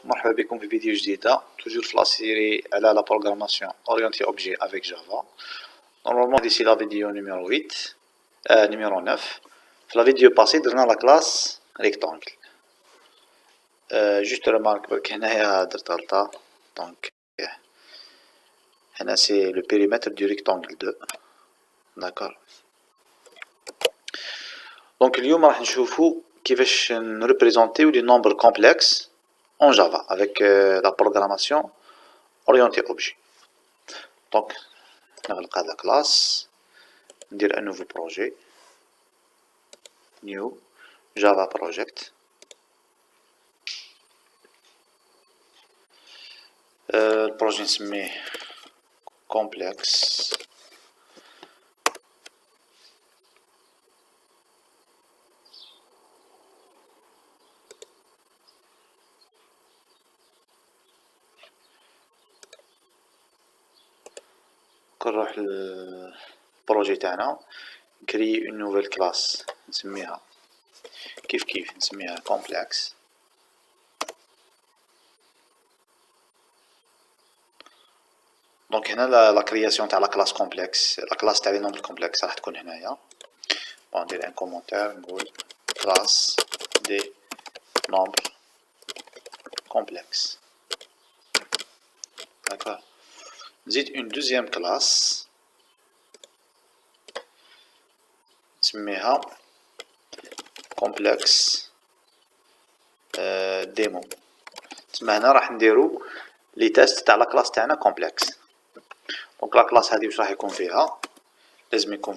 مرحبا بكم في فيديو جديدة toujours في la série على la programmation orientée objet avec Java. Normalement d'ici la vidéo numéro 8 numéro 9 في la vidéo passée درنا la classe rectangle. Juste remarque برك هنايا درت غلطة donc هنا c'est le périmètre du rectangle 2. D'accord. Donc اليوم راح نشوفوا كيفاش نريبريزونتيو لي nombres complexes en Java avec la programmation orientée objet. Donc نغلق هذا classe, ندير un nouveau projet, new Java project. البروجي نسميه complex نروح للبروجي تاعنا نكري une nouvelle classe نسميها كيف نسميها complex. دونك هنا لا كرياسيون تاع لا كلاس كومبلكس، لا كلاس تاع لي نومبر كومبلكس راح تكون هنايا. بون ندير ان كومونتير نقول كلاس دي نومبر كومبلكس. داكور. نزيد اون دوزيام كلاس نسميها كومبلكس ديمو. تسمى هنا راح نديرو لي تيست تاع لا كلاس تاعنا كومبلكس. دونك لا كلاس هذه واش راح يكون فيها؟ لازم تكون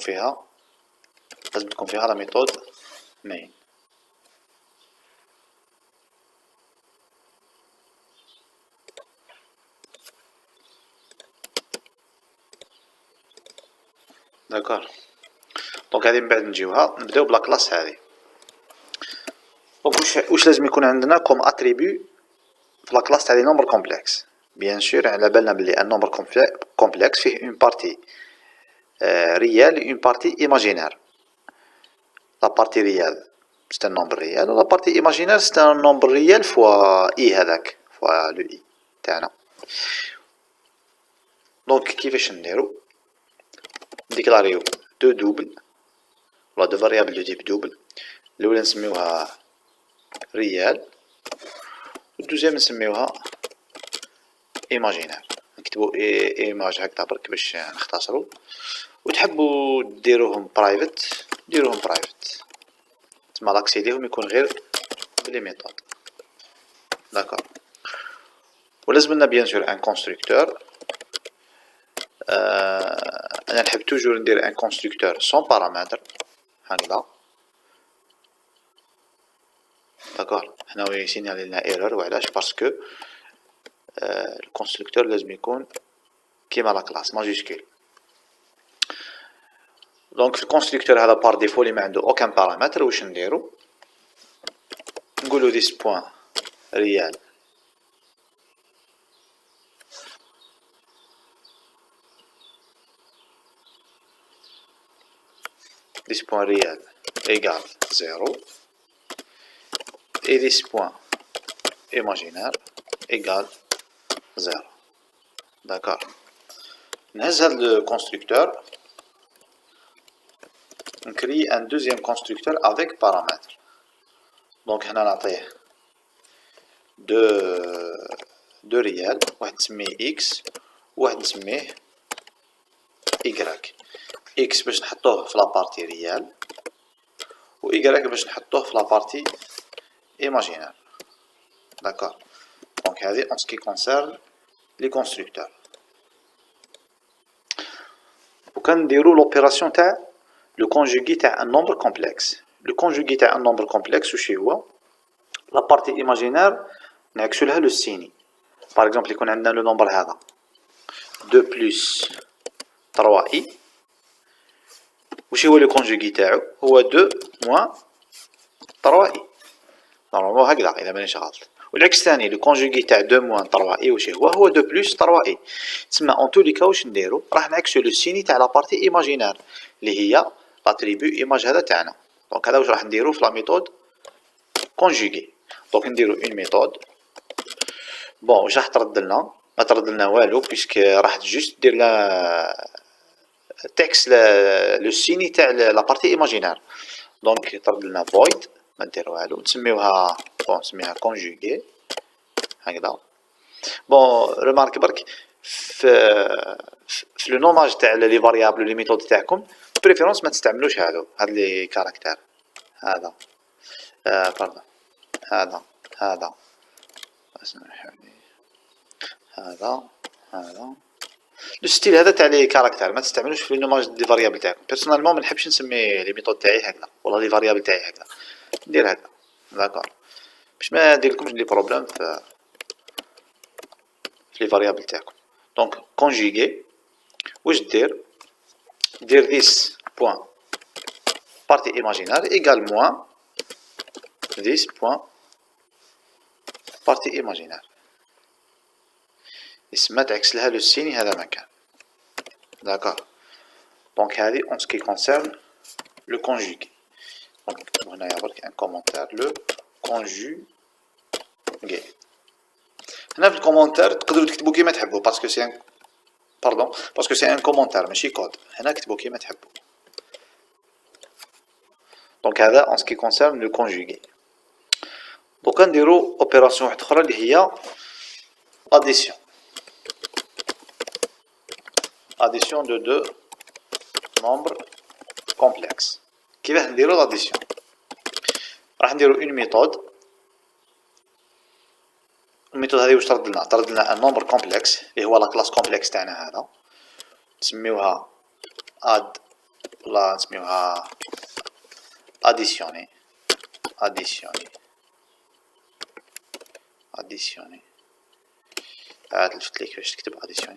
فيها لا ميثود main. داكور. دونك هذه من بعد نجيوها نبداو بلا كلاس هذه. دونك واش لازم يكون عندنا كوم اتريبيو في لا كلاس تاع لي نومبر كومبلكس؟ بيان سور على بالنا بلي ان نومبر كومبلكس فيه اون بارتي ريال et une partie imaginaire. La partie réelle c'est un nombre réel و la partie imaginaire c'est un nombre réel fois i هذاك fois le i تاعنا. دونك كيفاش نديرو؟ نديكلاريو دو دوبل ولا دو فاريابل دو تيب دوبل. الاولى نسميوها ريال والدوزيام نسميوها ايماجينير. نكتبو ايماج هكذا برك باش نختصرو. وتحبوا ديروهم برايفت ديروهم برايفت، تسمى لاكسي ليهم يكون غير بلي ميثود. داكور. ولازم لنا بيان سور ان كونستركتور. انا نحب توجور ندير ان كونستركتور سون بارامتر هكذا. داكور. هنا هو يسينالي لنا ايرور. وعلاش؟ باسكو الكونستركتور لازم يكون كيما لا كلاس ماجيسكول. دونك في الكونستركتور هذا بار ديفو اللي ما عنده اوكان بارامتر واش نديرو؟ نقولو this point ريال this point ريال égal 0 et this point imaginaire égal 0. d'accord. نهز هاد الكونستركتور نكري un deuxième constructeur avec paramètres. donc هنا نعطيه دو ريال، واحد نسميه x وواحد نسميه y. x باش نحطوه في لابارتي ريال و y باش نحطوه في لابارتي imaginaire. d'accord. donc هذه en ce qui concerne les constructeurs. وكان نديرو لوبيراسيون تاع le conjugué تاع un nombre complexe. le conjugué تاع un nombre complexe واش هو؟ la partie imaginaire نعكسو لها لو سيني. par exemple يكون عندنا لو نومبر هذا 2 plus 3i. واش هو لو كونجوغي تاعو؟ هو 2 moins 3i. نورمالمون هكذا اذا مانيش غلط. والعكس ثاني لو كونجوغي تاع 2 moins 3i واش هو 2 plus 3i. تسمى اون تو لي كا واش نديرو؟ راح نعكسو لو سيني تاع لا بارتي ايماجينير اللي هي لاتريبيو ايماج هذا تاعنا. دونك هذا واش راح نديرو في لا ميثود كونجوغي. دونك نديرو اون ميثود بون واش راح ترد لنا؟ ما ترد لنا والو بيسك راح جوست دير لا تكست لو سيني تاع لا بارتي ايماجينير. دونك ترد لنا void ما دير والو، نسميوها بون نسميها conjugué هكذا. بون ريمارك برك في لو نوماج تاع لي فاريابل لي ميثود تاعكم بريفيرونس ما تستعملوش هاد لي كاركتير. هذا باردون، هذا اسمحوني، هذا لو ستيل هذا تاع لي كاركتير ما تستعملوش في لي نوماج دي فاريابل تاعكم. بيرسونيلمون ما نحبش نسمي لي ميثود تاعي هكذا ولا لي فاريابل تاعي هكذا، ندير هكذا داكور باش ما نديرلكمش لي بروبليم في لي فاريابل تاعكم. دونك كونجيغي واش دير this بوين بارتي ايماجينير ايغال موان this بوين بارتي ايماجينير، يسمى تعكس لها لو سيني هذا مكان داكور. دونك هذه اون سكي كونسيرن لو كونجيغي. دونك نكتبو هنايا برك ان كومونتير لو كونجيغي. هنا في الكومونتير تقدروا تكتبوا كيما تحبوا باسكو سي ان باردون باسكو سي ان كومونتير ماشي كود، هنا كتبوا كيما تحبوا. دونك هذا اون سكي كونسيرن لو كونجيغي. دوكا نديرو اوبيراسيون واحده اخرى اللي هي اديسيون. اديسيون دو دو نومبر كومبلكس. كيفاه نديرو لاديسيون؟ راح نديرو اون ميثود. الميثود هذه واش ترد لنا؟ ترد لنا ان نومبر كومبلكس اللي هو لا كلاس كومبلكس تاعنا هذا، نسميوها اد ولا نسميوها اديسيوني. عاد لفت لي كيفاش تكتب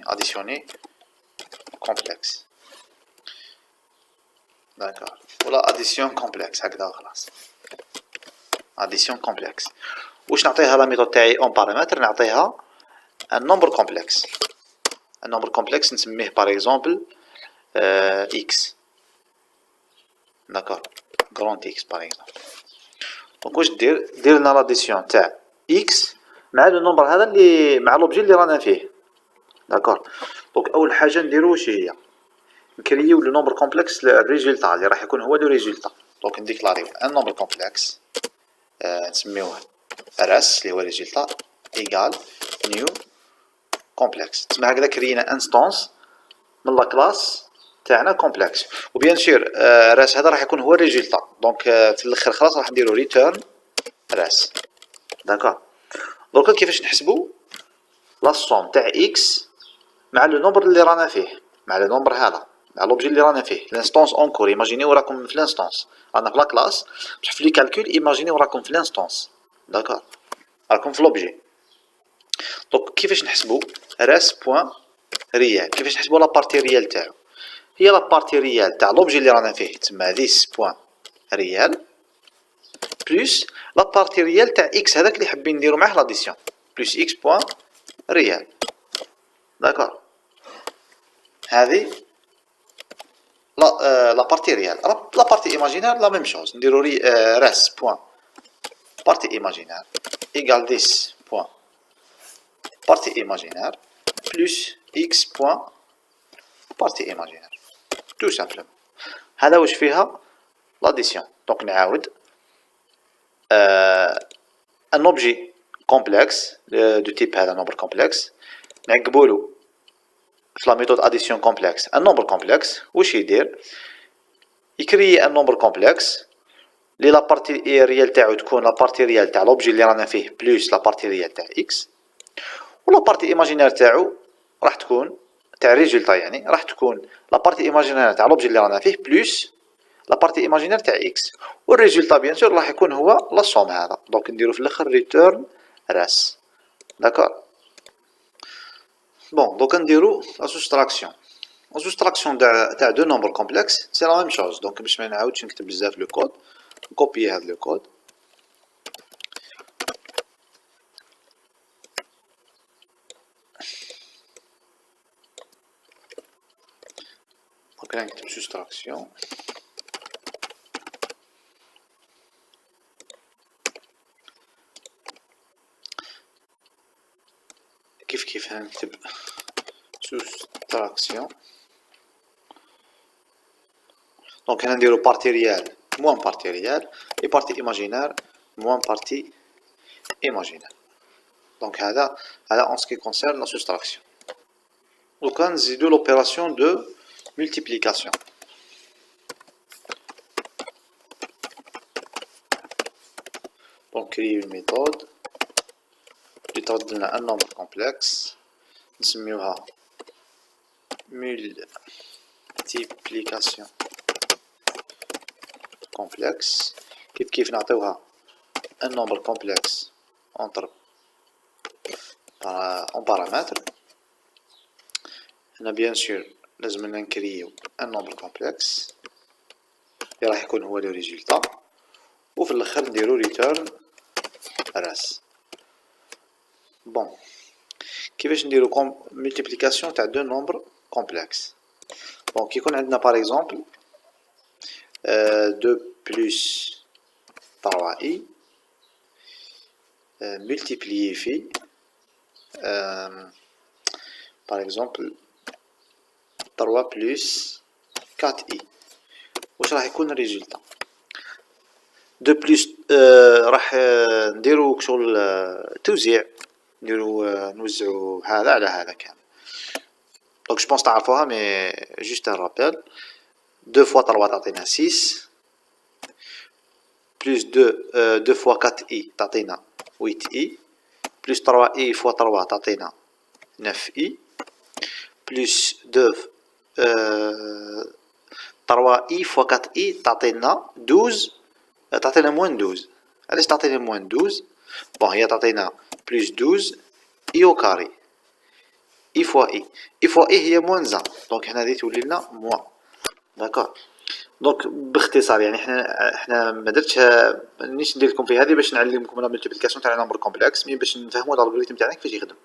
اديسيوني كومبلكس داكور، ولا اديسيون كومبلكس هكذا خلاص. اديسيون كومبلكس واش نعطيها لا ميثود تاعي اون بارامتر؟ نعطيها ان نومبر كومبلكس. ان نومبر كومبلكس نسميه باغ اكزومبل اكس داكور، غروند اكس باغ اكزومبل. دونك واش دير لنا لاديسيون تاع اكس مع لو نومبر هذا اللي مع لوبجي اللي رانا فيه داكور. دونك اول حاجه نديرو واش هي؟ نكريو لو نومبر كومبلكس الريزولتا اللي راح يكون هو لو ريزولتا. دونك نديكلاريو ان نومبر كومبلكس نسميوه رس اللي هو ريزولتا ايغال نيو كومبلكس. تسمى هكذا كرينا انستانس من لا كلاس تاعنا كومبلكس. وبيان سور راس هذا راح يكون هو الريزولتا. دونك في الاخر خلاص راح نديرو ريتيرن راس داكور. دونك كيفاش نحسبوا لا سوم تاع اكس مع لو نومبر اللي رانا فيه، مع لو نومبر هذا مع لوبجي اللي رانا فيه لانستونس اون كور. ايماجينيو راكم في لانستونس رانا في لا كلاس باش في لي كالكول. ايماجينيو راكم في لانستونس داكور، راكم في لوبجي. دونك كيفاش نحسبوا راس بوين ريال؟ كيفاش نحسبوا لا بارتي ريال تاعو؟ هي لا بارتي ريال تاع لوبجي اللي رانا فيه تسمى ذيس بوين ريال بلس لا بارتي ريال تاع اكس هذاك اللي حابين نديرو معاه لاديسيون بلس اكس بوين ريال داكور. هذه لا بارتي ريال. لا بارتي ايماجينير لا ميم شوز، نديرو راس بوين بارتي ايماجينير ايغال ديس بوين بارتي ايماجينير بلس اكس بوين بارتي ايماجينير تو سامبلومون. هذا واش فيها لاديسيون. دونك نعاود ان اوبجي كومبلكس دو تيب هذا نومبر كومبلكس نعقبولو في لا ميثود اديسيون كومبلكس ان نومبر كومبلكس. واش يدير؟ يكري ان نومبر كومبلكس لي لا بارتي ريال تاعو تكون لا بارتي ريال تاع لوبجي اللي رانا فيه بلس لا بارتي ريال تاع اكس، ولا بارتي ايماجينير تاعو راح تكون تاع ريزولتا يعني راح تكون لا بارتي ايماجينير تاع لوبجي اللي رانا فيه بلس لا بارتي ايماجينير تاع اكس، والريزولتا بيان سور راح يكون هو لا سوم هذا. دونك نديرو في الاخر ريتيرن راس داكور. بون دوكا نديرو لا سوستراكسيون. لا سوستراكسيون تاع دو نومبر كومبلكس سي لا ميم شوز. دونك باش ما نعاودش نكتب بزاف لو كود نكوبيي هذا لو كود. دونك نكتب سوستراكسيون كيف نكتب soustraction. دونك هنا نديرو بارتي ريال موان بارتي ريال اي بارتي ايماجينير موان بارتي ايماجينير. دونك هذا en ce qui concerne la soustraction. دوكا نزيدو l'opération de multiplication. Donc créer une méthode اللي ترد لنا un nombre complexe نسميوها multiplication complexe. كيف نعطيوها un nombre complexe entre en paramètres. هنا bien sûr لازم نكريو un nombre complexe اللي راح يكون هو le résultat وفي الاخر نديرو return rs. bon كيفاش نديرو multiplication تاع دو nombres complexes. دونك يكون عندنا par exemple 2 plus 3i multiplié في par exemple 3 plus 4i. واش راح يكون الريزلت؟ 2 بلس راح نديرو شغل توزيع، نديرو نوزعو هذا على هذا كامل. دونك جو بونس تعرفوها مي جوست ان رابيل. 2 فوا 3 تعطينا 6 بلس 2 فوا 4 اي تعطينا 8 اي بلس 3 اي فوا 3 تعطينا 9 اي بلس 2 3 اي فوا 4 اي تعطينا 12 تعطينا موان 12. علاش تعطينا موان 12؟ بون هي تعطينا بلس 12 اي او كاري اي فوا اي اي فوا اي هي موان زا. دونك هنا هذه تولي لنا موان. داكور. دونك باختصار يعني احنا ما درتش مانيش ندير لكم في هذه باش نعلمكم لا ملتيبليكاسيون تاع نومبر كومبلكس، مي باش نفهموا الالغوريثم تاعنا كيفاش يخدم.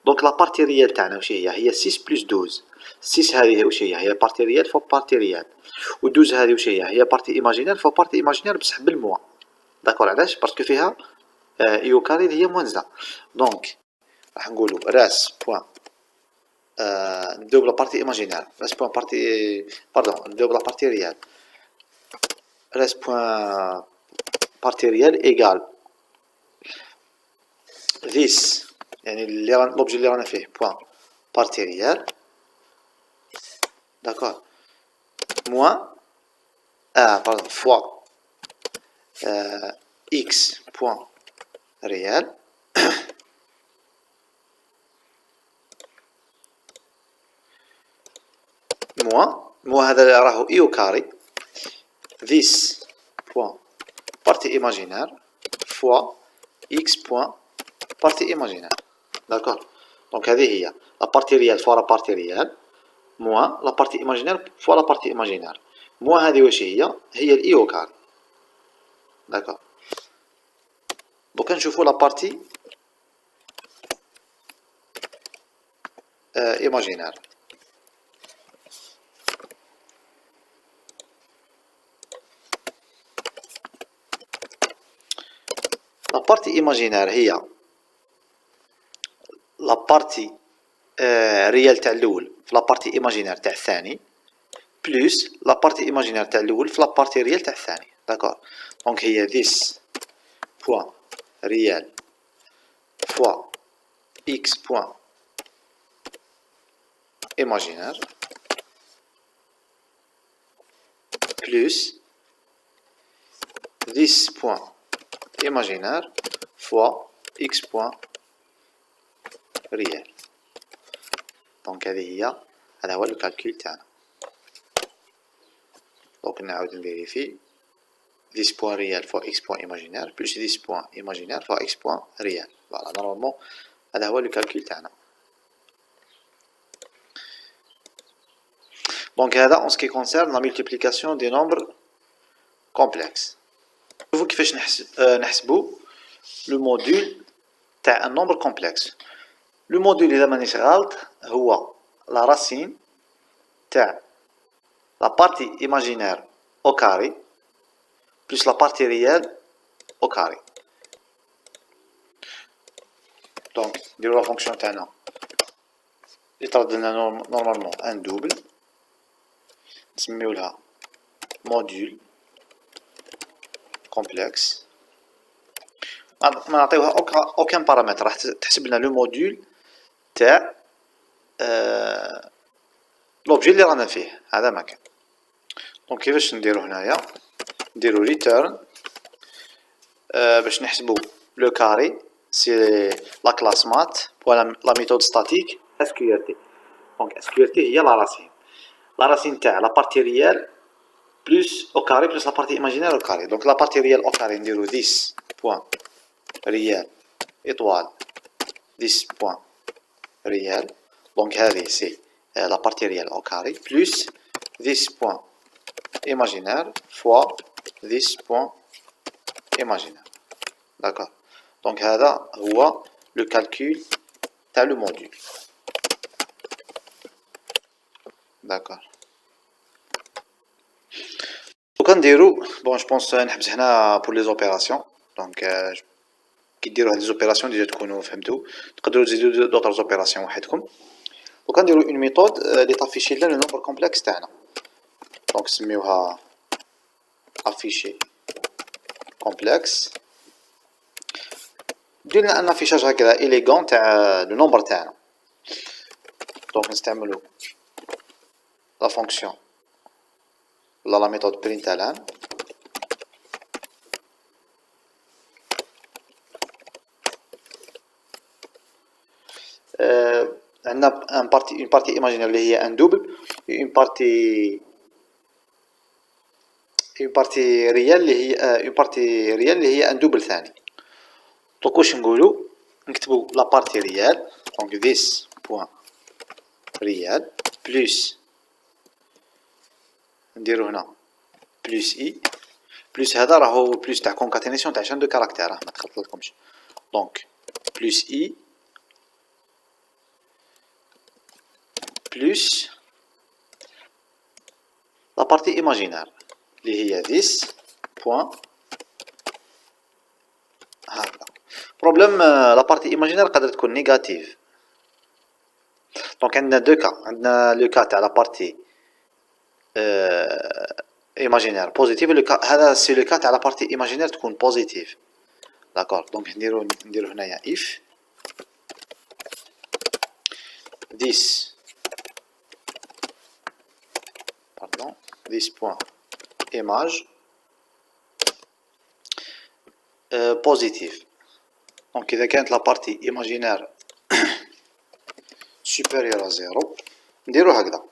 دونك لا بارتي ريال تاعنا واش هي 6 بلس 12. 6 هذه واش هي بارتي ريال فوا بارتي ريال، و 12 هذه واش هي بارتي ايماجينير فوا بارتي ايماجينير بصح بالموا. داكور. علاش؟ باسكو فيها اي او كاري اللي هي موان زا. دونك راح نقولوا راس بوين نبداو بلا بارتي ايماجينير. راس بوين بارتي باردون نبداو بلا بارتي ريال. راس بوين بارتي ريال ايغال ذيس يعني لوبجي اللي رانا فيه بوين بارتي ريال. داكور. موان باردون فوا اكس بوين ريال موان هذا راهو اي او كاري ذيس بوين بارتي ايماجينير فوا اكس بوين بارتي ايماجينير. داكور. دونك هذه هي لا بارتي ريال فوا لا بارتي ريال موان لا بارتي ايماجينير فوا لا بارتي ايماجينير. موان هذه واش هي الاي او كاري. داكور. دوكا نشوفو لا بارتي ايماجينير. لا بارتي ايماجينير هي لا بارتي ريال تاع الاول في لا بارتي ايماجينير تاع الثاني بلس لا بارتي ايماجينير تاع الاول في لا بارتي ريال تاع الثاني. داكور. دونك هي ذيس بوين ريال فوا اكس بوين ايماجينير بلس ذيس بوين ايماجينير فوا اكس بوين ريال. دونك هذا هو الكالكول تاعنا. دونك نعاود نفيريفي ذيس بوين ريال فوا اكس بوين ايماجينير بلس ذيس بوين ايماجينير فوا اكس بوين ريال. فوالا نورمالمون هذا هو الكالكول تاعنا. دونك هذا en ce qui concerne la multiplication des nombres complexes. شوفوا كيفاش نحسبوا لو موديل تاع ان نومبر كومبلكس. لو موديل اذا مانيش غلط هو لا راسين تاع لا بارتي ايماجينير او كاري بلس لا بارتي ريال او كاري. دونك نديرو لا فونكسيون تاعنا اللي ترد لنا نورمالمون ان دوبل نسميو لها موديول كومبلكس ما نعطيوها اوكان بارامتر راح تحسب لنا لو موديول تاع لوبجي اللي رانا فيه هذا ما كان. دونك كيفاش نديرو هنايا نديرو ريتيرن باش نحسبو لو كاري سي لا كلاس مات ولا لا ميثود ستاتيك SQRT. دونك SQRT هي لا راسين تاع لا بارتي ريال بلس او كاري بلس لا بارتي ايماجينير او كاري. دونك لا بارتي ريال او كاري نديرو 10 بوان ريال ايطوال 10 بوان ريال. دونك هذه سي لا بارتي ريال او كاري بلس 10 بوان imaginaire fois 10 points imaginaire. D'accord. Donc هذا هو le calcul تاع le module. D'accord. دوكا نديرو بون جو بونس نحبس هنا pour les opérations. Donc كي ديرو هاد لي زوبيراسيون ديجا تكونوا فهمتوا تقدروا تزيدوا دوطر زوبيراسيون وحدكم. دوكا نديرو اون ميثود اللي طافيشي لنا لو نومبر كومبلكس تاعنا. دونك نسميوها afficher complexe. دير لنا ان افيشاج هكذا اليغون تاع لو نومبر تاعنا. دونك نستعملو لا فونكسيون ولا لا ميثود println عندنا اون بارتي ايماجينير اللي هي ان دوبل اون بارتي ريال اللي هي اون بارتي ريال اللي هي ان دوبل ثاني. دونك واش نقولو نكتبو لا بارتي ريال دونك 10 بوان ريال بلس نديرو هنا بلس اي بلس هذا راهو بلس تاع كونكاتينيسيون تاع شان دو كاركتير ما تخلطلكمش. دونك بلس اي بلس لا بارتي ايماجينير اللي هي 10 بوان هكذا. بروبليم لا بارتي ايماجينير قادر تكون نيجاتيف. دونك عندنا دو كا عندنا لو كا تاع لا بارتي ايماجينير بوزيتيف هذا سي لو كا تاع لا بارتي ايماجينير تكون بوزيتيف. داكور. دونك نديرو هنايا اف 10 باردون 10 بوان ايماج بوزيتيف. دونك اذا كانت لا بارتي ايماجينير supérieur à 0 نديرو هكذا.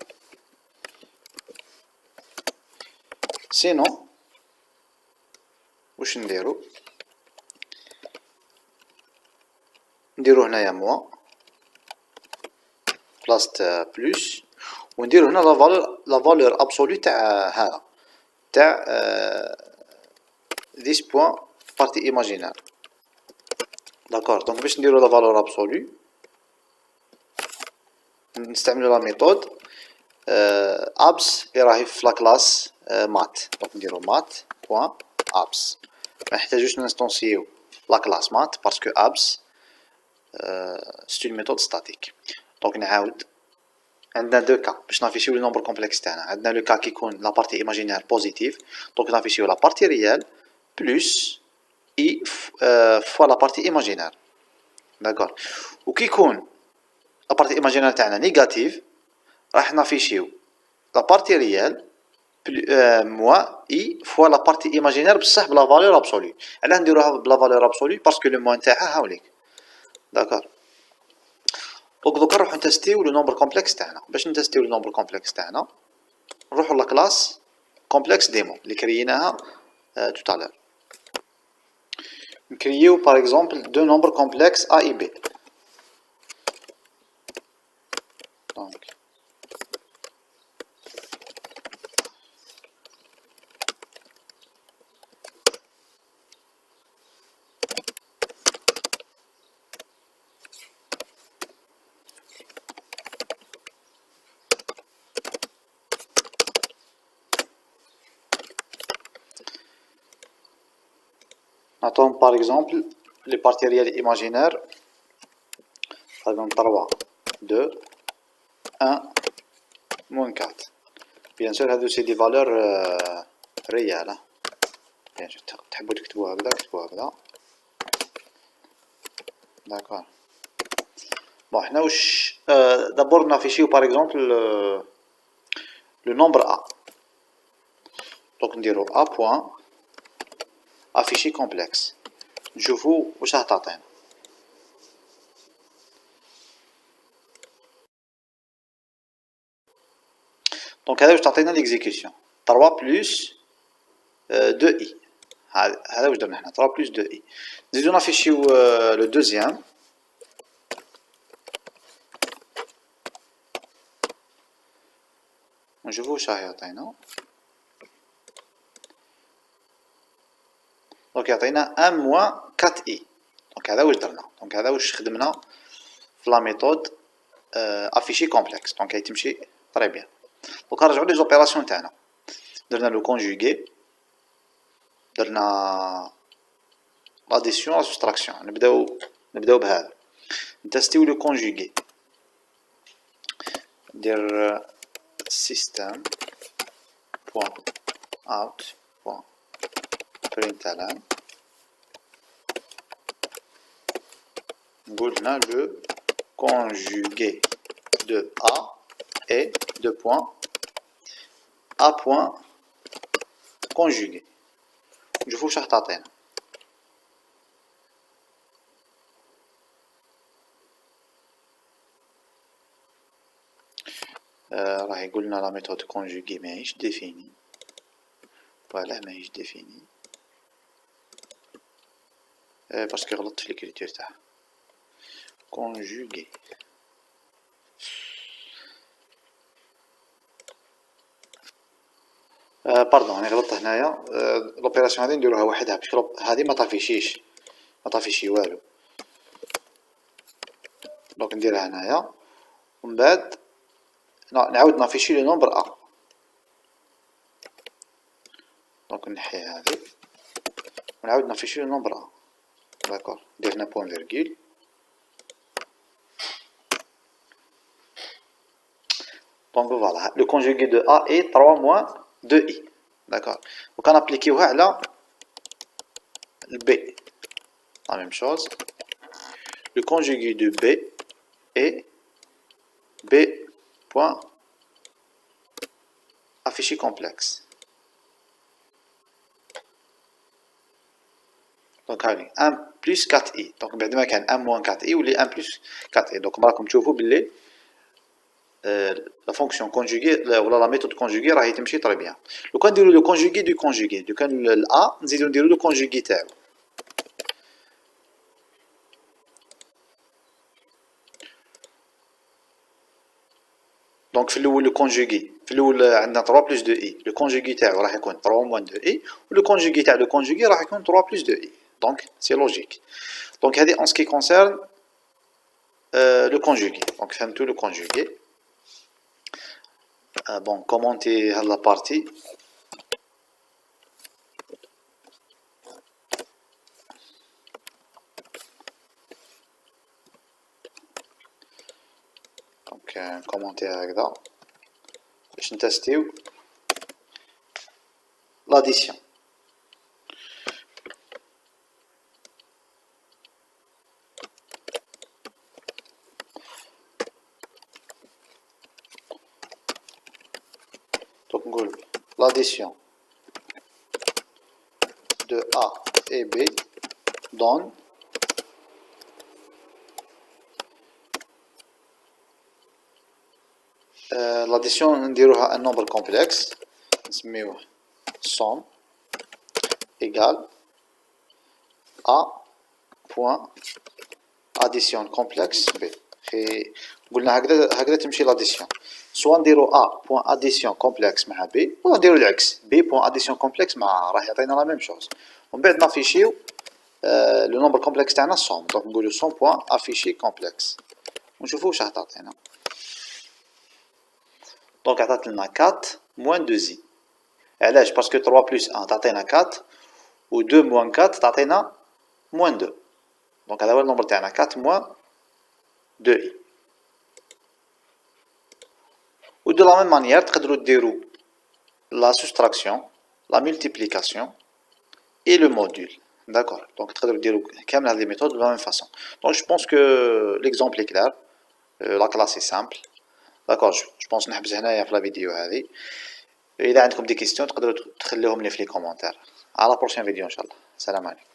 سينو واش نديرو هنايا موا بلاص بلس ونديرو هنا لا فالور ابسولو تاع هذا تاع 10 بوان بارتي ايماجينير. داكور. دونك باش نديرو لا فالور ابسولو نستعملو لا ميثود abs اللي راهي في لا كلاس مات. دونك نديرو مات بوان abs ما نحتاجوش نستونسيو لا كلاس مات باسكو abs سي اون ميثود ستاتيك. دونك نعاود عندنا دو كا باش نافيشيو لو نومبر كومبلكس تاعنا. عندنا لو كا كي يكون لا بارتي ايماجينير بوزيتيف دونك نافيشيو لا بارتي ريال بلس اي فوا لا بارتي ايماجينير. داكور. وكي يكون لا بارتي ايماجينير تاعنا نيجاتيف راح نافيشيو لا بارتي ريال موا اي فوا لا بارتي ايماجينير بصح بلا فالور ابسولو. علاه نديروها بلا فالور ابسولو باسكو لو موان تاعها هاوليك. داكور. دونك دوكا نروحو نتيستيو لو نومبر كومبلكس تاعنا. باش نتيستيو لو نومبر كومبلكس تاعنا نروحو لا كلاس كومبلكس ديمو اللي كريناها تو تالور. نكرييو باغ اكزومبل دو نومبر كومبلكس ا اي بي. دونك نعطوهم باغ اكزومبل لي بارتي ريال ايماجينير par exemple 3 2 1 moins 4. Bien sûr هادو سي دي فالور ريال. bien sûr تحبوا تكتبوها هكذا كتبوها هكذا. داكور. بون حنا واش دابور نافيشيو باغ اكزومبل لو نومبر ا. دونك نديرو ا بوين افيشي كومبلكس نشوفو واش راح تعطينا. دونك هذا واش تعطينا ليكزيكسيون 3 بلس 2 اي. هذا واش درنا حنا 3 بلس 2 اي. نزيدو نافيشيو لو دوزيام ونشوفو واش راح يعطينا. دونك يعطينا 1 موان 4 اي. دونك هذا واش درنا. دونك هذا واش خدمنا في لا ميثود افيشي كومبلكس. دونك هي تمشي طري بيان. دونك نرجعو لي زوبيراسيون تاعنا. درنا لو كونجوغي، درنا لاديسيون لا سوستراكسيون. نبداو بهذا. نتستيو لو كونجوغي. ندير system point out point println. نقول هنا le conjugué de A est deux points A point conjugué. نشوفو واش راح تعطينا. راح يقول لنا لا ميثود كونجوغي ماهيش ديفيني. فوالا ماهيش ديفيني باسكو غلطت في ليكريتور تاعها. كونجوغي باردون انا غلطت هنايا. لوبيراسيون هذه نديروها وحدها باسكو هذه ما طافيشي والو. دونك نديرها هنايا ومن بعد نعاود نافيشي لو نومبر ا. دونك نحي هذه ونعاود نافيشي لو نومبر ا. داكور. ندير هنا بوين فيرغول. دونك فوالا لو كونجوغي دو ا اي 3 موان 2 اي. داكور. وكان ابليكيوها على البي لا ميم شوز. لو كونجوغي دو بي اي بي point affiché complexe. Donc 1 plus 4i. Donc بعد ما كان 1 moins 4i ولي 1 plus 4i. Donc راكم تشوفوا باللي لا فونكسيون كونجوغي ولا لا ميثود كونجوغي راهي تمشي طري بيان. لو كان نديرو لو كونجوغي دو كونجوغي دو كان الا نزيدو نديرو لو كونجوغي تاعو. دونك في الاول لو كونجوغي في الاول عندنا 3 بلس 2 اي. لو كونجوغي تاعو راح يكون 3 موان 2 اي ولو كونجوغي تاع لو كونجوغي راح يكون 3 بلس 2 اي. دونك سي لوجيك. دونك هذه en ce qui concerne le conjugué. Donc فهمتوا le conjugué. bon commenter هاد لا بارتي. دونك commenter هكذا باش نتستيو l'addition. Donc نقول l'addition de A et B donne l'addition نديروها un nombre complexe نسميوه somme égale A point addition complexe B. قلنا هكذا تمشي l'addition. سواء نديرو A point addition complexe مع B ولا نديرو العكس B point addition complexe مع راح يعطينا لا ميم شوز. ومن بعد نافيشيو لو نومبر كومبلكس تاعنا somme. دونك نقولو somme point affiché complexe ونشوفو واش راح تعطينا. دونك عطات لنا 4 موان 2 زي. علاش؟ باسكو 3 بلس 1 تعطينا 4 و 2 موان 4 تعطينا موان 2. دونك هذا هو النومبر تاعنا 4 موان 2i. Ou de la même manière, تقدروا ديروا la soustraction, la multiplication et le module. D'accord. Donc, تقدروا ديروا كامل هذه les méthodes de la même façon. Donc, je pense que l'exemple est clair. La classe est simple. D'accord. Je pense نحبس هنايا في la vidéo هذه. إذا عندكم des questions تقدروا تخليهم لي في les commentaires. À la prochaine vidéo إن شاء الله. السلام عليكم.